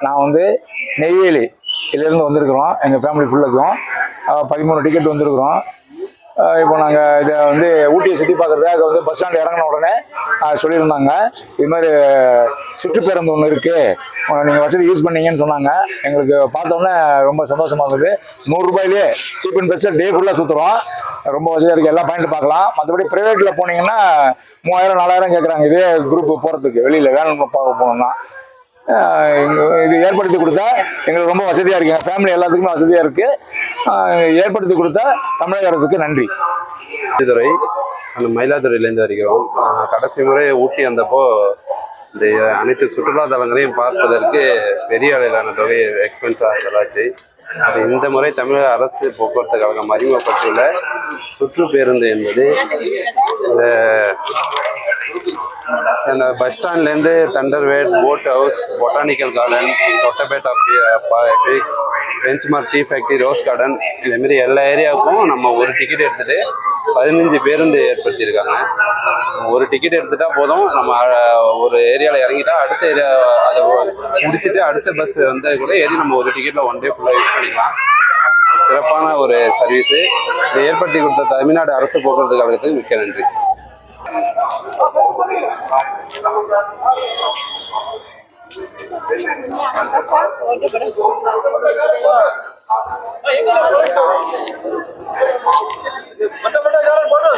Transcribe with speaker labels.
Speaker 1: நான் வந்து நெய்வேலி இதிலேருந்து வந்திருக்கிறோம். எங்கள் ஃபேமிலி ஃபுல்லுக்கும் 13 டிக்கெட் வந்திருக்கிறோம். இப்போ நாங்கள் இதை வந்து ஊட்டியை சுற்றி பார்க்குறதுக்காக வந்து பஸ் ஸ்டாண்ட் இறங்கின உடனே சொல்லியிருந்தாங்க, இது மாதிரி சுற்றுப்பேருந்து ஒன்று இருக்குது, நீங்கள் வசதி யூஸ் பண்ணீங்கன்னு சொன்னாங்க. எங்களுக்கு பார்த்தோன்னே ரொம்ப சந்தோஷமாக இருந்தது. 100 ரூபாயிலே சீப் அண்ட் பெஸ்ட்டாக டே ஃபுல்லாக சுற்றுறோம். ரொம்ப வசதியாக இருக்குது. எல்லா பாயிண்ட் பார்க்கலாம். மற்றபடி ப்ரைவேட்டில் போனீங்கன்னா 3000 4000 கேட்குறாங்க இதே குரூப் போகிறதுக்கு. வெளியில் வேணும் போகணும்னா இது ஏற்படுத்தி கொடுத்தா எங்களுக்கு ரொம்ப வசதியாக இருக்குது. எங்கள் ஃபேமிலி எல்லாத்துக்குமே வசதியாக இருக்குது. ஏற்படுத்தி கொடுத்தா தமிழக அரசுக்கு நன்றி.
Speaker 2: துறை அந்த மயிலாடுதுறையிலேருந்து வருகிறோம். கடைசி முறை ஊட்டி வந்தப்போ இந்த அனைத்து சுற்றுலா தலங்களையும் பார்ப்பதற்கு பெரிய அளவிலான தொகை எக்ஸ்பென்ஸாக செலவாச்சு. அது இந்த முறை தமிழக அரசு போக்குவரத்து கழகம் அறிமுகப்பட்டுள்ள சுற்று பேருந்து என்பது இந்த பஸ் ஸ்டாண்ட்லேருந்து தண்டர்வேட், boat house, botanical garden, Doddabetta benchmark tea factory, rose garden, இதேமாரி எல்லா ஏரியாவுக்கும் நம்ம ஒரு டிக்கெட் எடுத்துகிட்டு 15 பேருந்து ஏற்படுத்தியிருக்காங்க. ஒரு டிக்கெட் எடுத்துட்டா போதும், நம்ம ஒரு ஏரியாவில் இறங்கிட்டா அடுத்த ஏரியா அதை முடிச்சுட்டு அடுத்த பஸ் வந்து கூட ஏறி நம்ம ஒரு டிக்கெட்டில் ஒன் டே ஃபுல்லாக யூஸ் பண்ணிக்கலாம். சிறப்பான ஒரு சர்வீஸு. இதை ஏற்படுத்தி கொடுத்த தமிழ்நாடு அரசு போக்குவரத்து கழகத்துக்கு மிக்க நன்றி.
Speaker 3: பட்ட காரன் போட்டு